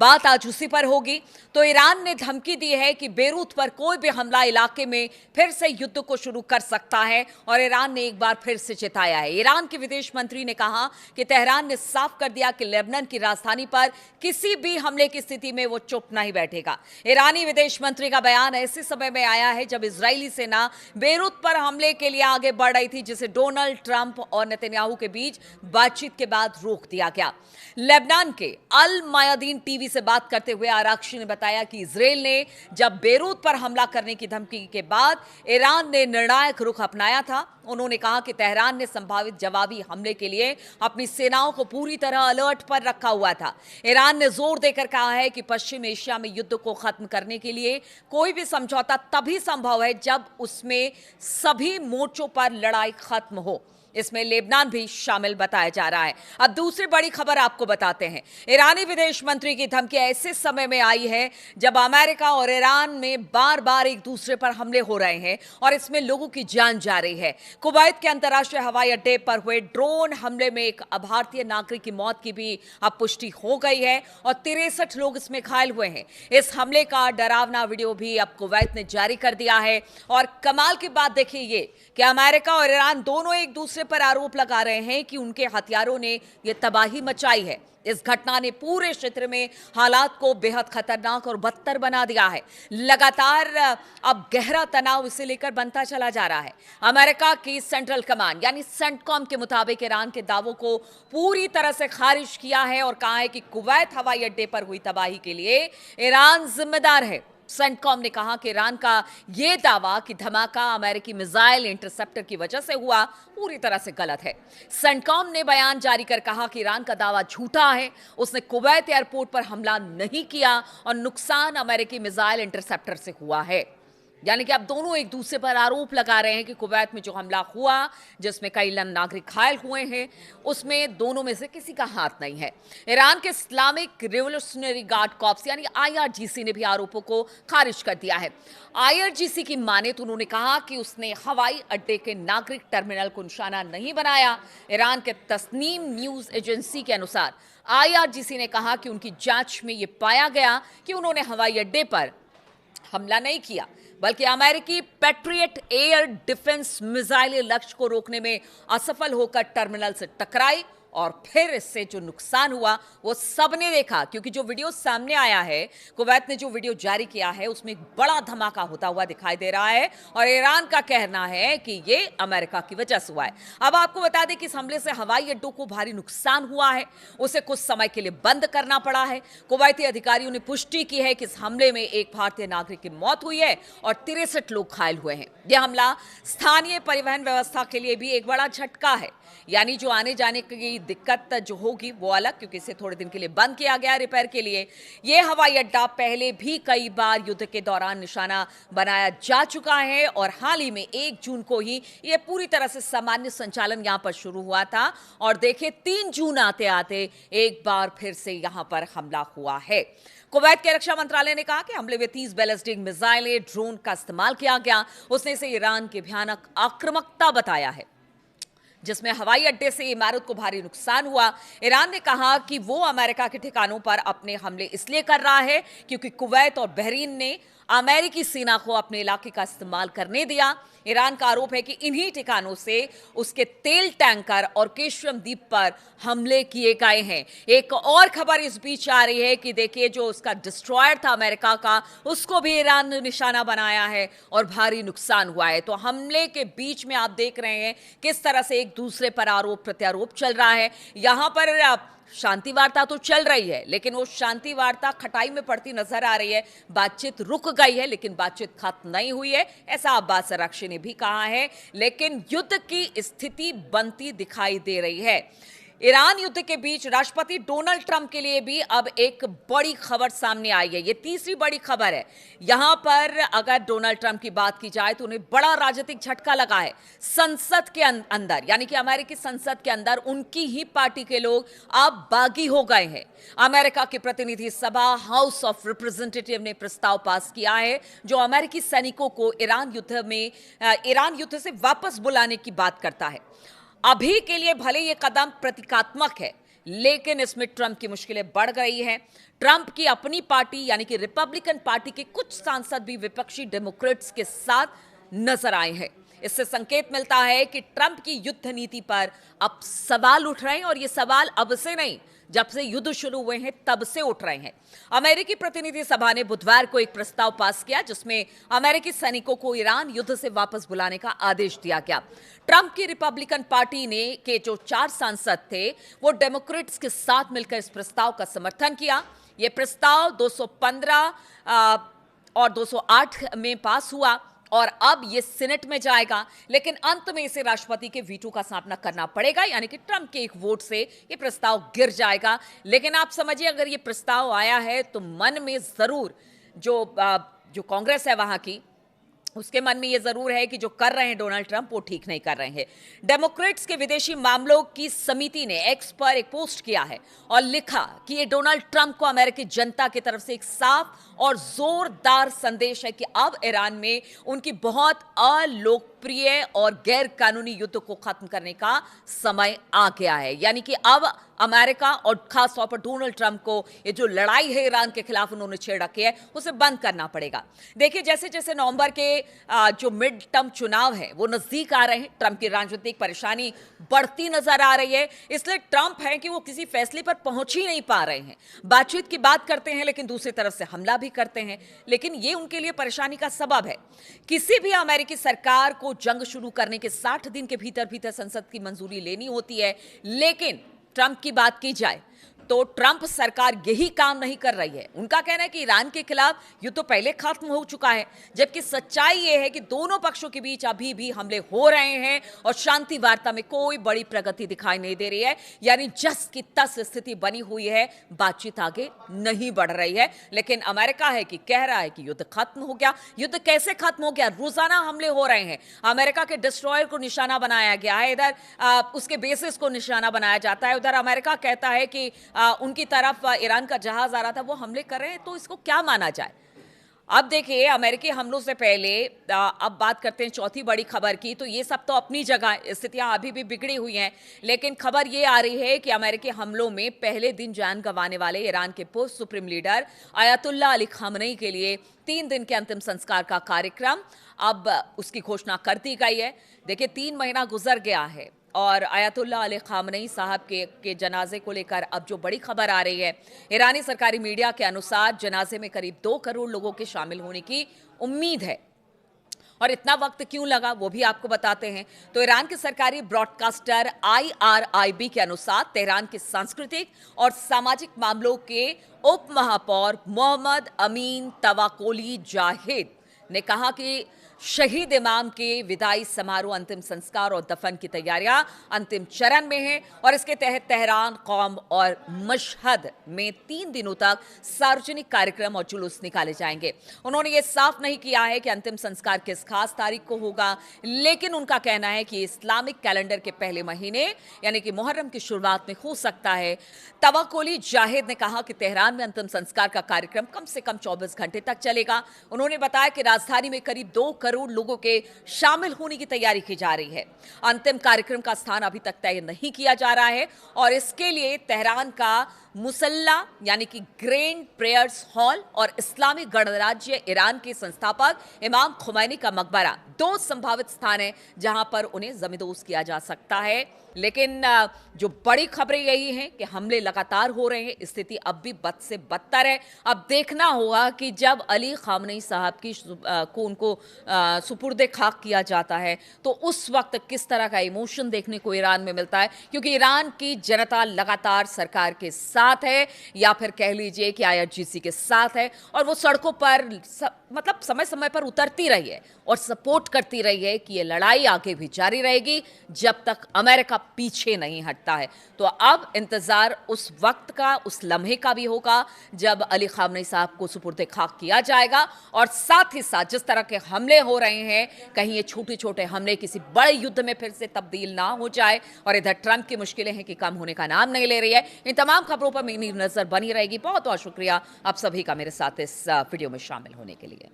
बात आज उसी पर होगी। तो ईरान ने धमकी दी है कि बेरूत पर कोई भी हमला इलाके में फिर से युद्ध को शुरू कर सकता है और ईरान ने एक बार फिर से चेताया है। ईरान के विदेश मंत्री ने कहा कि तेहरान ने साफ कर दिया कि लेबनान की राजधानी पर किसी भी हमले की स्थिति में वो चुप नहीं बैठेगा। ईरानी विदेश मंत्री का बयान ऐसे समय में आया है जब इजरायली सेना बेरूत पर हमले के लिए आगे बढ़ रही थी, जिसे डोनाल्ड ट्रंप और नेतन्याहू के बीच बातचीत के बाद रोक दिया गया। लेबनान के अल मायादीन टीवी से बात करते हुए आरक्षी ने बताया कि इजरायल ने जब बेरूत पर हमला करने की धमकी के बाद ईरान ने निर्णायक रुख अपनाया था। उन्होंने कहा कि तेहरान ने संभावित जवाबी हमले के लिए अपनी सेनाओं को पूरी तरह अलर्ट पर रखा हुआ था। ईरान ने जोर देकर कहा है कि पश्चिम एशिया में युद्ध को खत्म करने के लिए कोई भी समझौता तभी संभव है जब उसमें सभी मोर्चों पर लड़ाई खत्म हो। इसमें लेबनान भी शामिल बताया जा रहा है। अब दूसरी बड़ी खबर आपको बताते हैं। ईरानी विदेश मंत्री की धमकी ऐसे समय में आई है जब अमेरिका और ईरान में बार बार एक दूसरे पर हमले हो रहे हैं और इसमें लोगों की जान जा रही है। कुवैत के अंतर्राष्ट्रीय हवाई अड्डे पर हुए ड्रोन हमले में एक भारतीय नागरिक की मौत की भी अब पुष्टि हो गई है और 63 लोग इसमें घायल हुए हैं। इस हमले का डरावना वीडियो भी अब कुवैत ने जारी कर दिया है और कमाल की बात देखिए ये कि अमेरिका और ईरान दोनों एक दूसरे पर आरोप लगा रहे हैं कि उनके हथियारों ने यह तबाही मचाई है। इस घटना ने पूरे क्षेत्र में हालात को बेहद खतरनाक और बदतर बना दिया है। लगातार अब गहरा तनाव इसे लेकर बनता चला जा रहा है। अमेरिका की सेंट्रल कमांड यानी सेंटकॉम के मुताबिक ईरान के दावों को पूरी तरह से खारिज किया है और कहा है कि कुवैत हवाई अड्डे पर हुई तबाही के लिए ईरान जिम्मेदार है। सेंटकॉम ने कहा कि ईरान का यह दावा कि धमाका अमेरिकी मिसाइल इंटरसेप्टर की वजह से हुआ पूरी तरह से गलत है। सेंटकॉम ने बयान जारी कर कहा कि ईरान का दावा झूठा है। उसने कुवैत एयरपोर्ट पर हमला नहीं किया और नुकसान अमेरिकी मिसाइल इंटरसेप्टर से हुआ है। यानी कि अब दोनों एक दूसरे पर आरोप लगा रहे हैं कि कुवैत में जो हमला हुआ जिसमें कई नागरिक घायल हुए हैं उसमें दोनों में से किसी का हाथ नहीं है। ईरान के इस्लामिक रिवोल्यूशनरी गार्ड कॉर्प्स यानी आईआरजीसी ने भी आरोपों को खारिज कर दिया है। आईआरजीसी की माने तो उन्होंने कहा कि उसने हवाई अड्डे के नागरिक टर्मिनल को निशाना नहीं बनाया। ईरान के तस्नीम न्यूज एजेंसी के अनुसार आईआरजीसी ने कहा कि उनकी जांच में यह पाया गया कि उन्होंने हवाई अड्डे पर हमला नहीं किया बल्कि अमेरिकी पैट्रियट एयर डिफेंस मिसाइल लक्ष्य को रोकने में असफल होकर टर्मिनल से टकराई और फिर इससे जो नुकसान हुआ वो सबने देखा। क्योंकि जो वीडियो सामने आया है, कुवैत ने जो वीडियो जारी किया है उसमें एक बड़ा धमाका होता हुआ दिखाई दे रहा है और ईरान का कहना है कि ये अमेरिका की वजह से हुआ है। अब आपको बता दें कि इस हमले से हवाई अड्डों को भारी नुकसान हुआ है, उसे कुछ समय के लिए बंद करना पड़ा है। कुवैती अधिकारियों ने पुष्टि की है कि इस हमले में एक भारतीय नागरिक की मौत हुई है और 63 लोग घायल हुए हैं। यह हमला स्थानीय परिवहन व्यवस्था के लिए भी एक बड़ा झटका है। यानी जो आने जाने की दिक्कत जो होगी वो अलग, क्योंकि इसे थोड़े दिन के लिए बंद किया गया रिपेयर के लिए। ये हवाई अड्डा पहले भी कई बार युद्ध के दौरान निशाना बनाया जा चुका है और हाल ही में 1 जून को ही ये पूरी तरह से सामान्य संचालन यहां पर शुरू हुआ था और देखिए 3 जून आते आते एक बार फिर से यहां पर हमला हुआ है। कुवैत के रक्षा मंत्रालय ने कहा कि हमले में 30 बैलिस्टिक मिसाइलें ड्रोन का इस्तेमाल किया गया। उसने इसे ईरान की भयानक आक्रामकता बताया है जिसमें हवाई अड्डे से इमारत को भारी नुकसान हुआ। ईरान ने कहा कि वो अमेरिका के ठिकानों पर अपने हमले इसलिए कर रहा है क्योंकि कुवैत और बहरीन ने अमेरिकी सेना को अपने इलाके का इस्तेमाल करने दिया। ईरान का आरोप है कि इन्हीं ठिकानों से उसके तेल टैंकर और केशरम द्वीप पर हमले किए गए हैं। एक और खबर इस बीच आ रही है कि देखिए जो उसका डिस्ट्रॉयर था अमेरिका का, उसको भी ईरान ने निशाना बनाया है और भारी नुकसान हुआ है। तो हमले के बीच में आप देख रहे हैं किस तरह से एक दूसरे पर आरोप प्रत्यारोप चल रहा है। यहां पर शांति वार्ता तो चल रही है लेकिन वो शांति वार्ता खटाई में पड़ती नजर आ रही है। बातचीत रुक गई है लेकिन बातचीत खत्म नहीं हुई है, ऐसा अब्बास अराक्ची ने भी कहा है। लेकिन युद्ध की स्थिति बनती दिखाई दे रही है। ईरान युद्ध के बीच राष्ट्रपति डोनाल्ड ट्रंप के लिए भी अब एक बड़ी खबर सामने आई है। ये तीसरी बड़ी खबर है। यहां पर अगर डोनाल्ड ट्रंप की बात की जाए तो उन्हें बड़ा राजनीतिक झटका लगा है। संसद के अंदर यानी कि अमेरिकी संसद के अंदर उनकी ही पार्टी के लोग अब बागी हो गए हैं। अमेरिका की प्रतिनिधि सभा हाउस ऑफ रिप्रेजेंटेटिव ने प्रस्ताव पास किया है जो अमेरिकी सैनिकों को ईरान युद्ध से वापस बुलाने की बात करता है। अभी के लिए भले ये कदम प्रतीकात्मक है लेकिन इसमें ट्रंप की मुश्किलें बढ़ गई हैं। ट्रंप की अपनी पार्टी यानी कि रिपब्लिकन पार्टी के कुछ सांसद भी विपक्षी डेमोक्रेट्स के साथ नजर आए हैं। इससे संकेत मिलता है कि ट्रंप की युद्ध नीति पर अब सवाल उठ रहे हैं, और ये सवाल अब से नहीं, जब से युद्ध शुरू हुए हैं तब से उठ रहे हैं। अमेरिकी प्रतिनिधि सभा ने बुधवार को एक प्रस्ताव पास किया जिसमें अमेरिकी सैनिकों को ईरान युद्ध से वापस बुलाने का आदेश दिया गया। ट्रंप की रिपब्लिकन पार्टी ने के जो 4 सांसद थे वो डेमोक्रेट्स के साथ मिलकर इस प्रस्ताव का समर्थन किया। यह प्रस्ताव 215 और 208 में पास हुआ और अब ये सीनेट में जाएगा, लेकिन अंत में इसे राष्ट्रपति के वीटो का सामना करना पड़ेगा, यानी कि ट्रंप के एक वोट से ये प्रस्ताव गिर जाएगा। लेकिन आप समझिए, अगर ये प्रस्ताव आया है तो मन में जरूर जो कांग्रेस है वहां की, उसके मन में यह जरूर है कि जो कर रहे हैं डोनाल्ड ट्रंप वो ठीक नहीं कर रहे हैं। डेमोक्रेट्स के विदेशी मामलों की समिति ने एक्स पर एक पोस्ट किया है और लिखा कि ये डोनाल्ड ट्रंप को अमेरिकी जनता की तरफ से एक साफ और जोरदार संदेश है कि अब ईरान में उनकी बहुत अलोकप्रिय और गैर कानूनी युद्ध को खत्म करने का समय आ गया है। यानी कि अब अमेरिका और खास तौर पर डोनाल्ड ट्रंप को ये जो लड़ाई है ईरान के खिलाफ उन्होंने छेड़ रखी है उसे बंद करना पड़ेगा। देखिए, जैसे जैसे नवंबर के जो मिड टर्म चुनाव है वो नजदीक आ रहे हैं, ट्रंप की राजनीतिक परेशानी बढ़ती नजर आ रही है। इसलिए ट्रंप है कि वो किसी फैसले पर पहुंच ही नहीं पा रहे हैं। बातचीत की बात करते हैं लेकिन दूसरी तरफ से हमला भी करते हैं, लेकिन ये उनके लिए परेशानी का सबब है। किसी भी अमेरिकी सरकार को जंग शुरू करने के 60 दिन के भीतर भीतर संसद की मंजूरी लेनी होती है, लेकिन ट्रंप की बात की जाए तो ट्रंप सरकार यही काम नहीं कर रही है। उनका कहना है कि ईरान के खिलाफ युद्ध तो पहले खत्म हो चुका है, जबकि सच्चाई यह है कि दोनों पक्षों के बीच अभी भी हमले हो रहे हैं और शांति वार्ता में कोई बड़ी प्रगति दिखाई नहीं दे रही है। यानी जस की तस स्थिति बनी हुई है, बातचीत आगे नहीं बढ़ रही है। लेकिन अमेरिका है कि कह रहा है कि युद्ध खत्म हो गया। युद्ध कैसे खत्म हो गया? रोजाना हमले हो रहे हैं, अमेरिका के डिस्ट्रॉयर को निशाना बनाया गया है, इधर उसके बेसिस को निशाना बनाया जाता है, उधर अमेरिका कहता है कि उनकी तरफ ईरान का जहाज आ रहा था, वो हमले कर रहे हैं। तो इसको क्या माना जाए? अब देखिए, अमेरिकी हमलों से पहले अब बात करते हैं चौथी बड़ी खबर की। तो ये सब तो अपनी जगह स्थितियां अभी भी बिगड़ी हुई हैं, लेकिन खबर ये आ रही है कि अमेरिकी हमलों में पहले दिन जान गंवाने वाले ईरान के पूर्व supreme leader Ayatollah Ali Khamenei के लिए 3 दिन के अंतिम संस्कार का कार्यक्रम अब उसकी घोषणा कर दी गई है। देखिए, 3 महीना गुजर गया है और अयातुल्लाह अली खामनेई साहब के जनाजे को लेकर अब जो बड़ी खबर आ रही है, ईरानी सरकारी मीडिया के अनुसार जनाजे में करीब 2 करोड़ लोगों के शामिल होने की उम्मीद है। और इतना वक्त क्यों लगा वो भी आपको बताते हैं। तो ईरान के सरकारी ब्रॉडकास्टर IRIB के अनुसार तेहरान के सांस्कृतिक और सामाजिक मामलों के उप महापौर मोहम्मद अमीन तवाकोली जाहिद ने कहा कि शहीद इमाम के विदाई समारोह, अंतिम संस्कार और दफन की तैयारियां अंतिम चरण में हैं और इसके तहत तेहरान, कौम और मशहद में 3 दिनों तक सार्वजनिक कार्यक्रम और जुलूस निकाले जाएंगे। उन्होंने ये साफ नहीं किया है कि अंतिम संस्कार किस खास तारीख को होगा, लेकिन उनका कहना है कि इस्लामिक कैलेंडर के पहले महीने यानी कि मुहर्रम की शुरुआत में हो सकता है। तवाकोली जाहिद ने कहा कि तेहरान में अंतिम संस्कार का कार्यक्रम कम से कम 24 घंटे तक चलेगा। उन्होंने बताया कि राजधानी में करीब 2 करोड़ लोगों के शामिल होने की तैयारी की जा रही है। अंतिम कार्यक्रम का स्थान अभी तक तय नहीं किया जा रहा है और इसके लिए तेहरान का मुसल्ला यानी कि ग्रैंड प्रेयर्स हॉल और इस्लामी गणराज्य ईरान के संस्थापक इमाम खुमैनी का मकबरा 2 संभावित स्थान है जहां पर उन्हें जमींदोज किया जा सकता है। लेकिन जो बड़ी खबरें यही हैं कि हमले लगातार हो रहे हैं, स्थिति अब भी बद से बदतर है। अब देखना होगा कि जब अली खामनेई साहब को उनको सुपुर्दे खाक किया जाता है तो उस वक्त किस तरह का इमोशन देखने को ईरान में मिलता है, क्योंकि ईरान की जनता लगातार सरकार के साथ है या फिर कह लीजिए कि IRGC के साथ है और वो सड़कों पर मतलब समय समय पर उतरती रही है और सपोर्ट करती रही है कि ये लड़ाई आगे भी जारी रहेगी जब तक अमेरिका पीछे नहीं हटता है। तो अब इंतजार उस वक्त का, उस लम्हे का भी होगा जब अली खामनेई साहब को सुपुर्दे खाक किया जाएगा और साथ ही साथ जिस तरह के हमले हो रहे हैं, कहीं ये छोटे छोटे हमले किसी बड़े युद्ध में फिर से तब्दील ना हो जाए। और इधर ट्रंप की मुश्किलें हैं कि कम होने का नाम नहीं ले रही है। इन तमाम खबरों पर मेरी नजर बनी रहेगी। बहुत बहुत शुक्रिया आप सभी का मेरे साथ इस वीडियो में शामिल होने के लिए।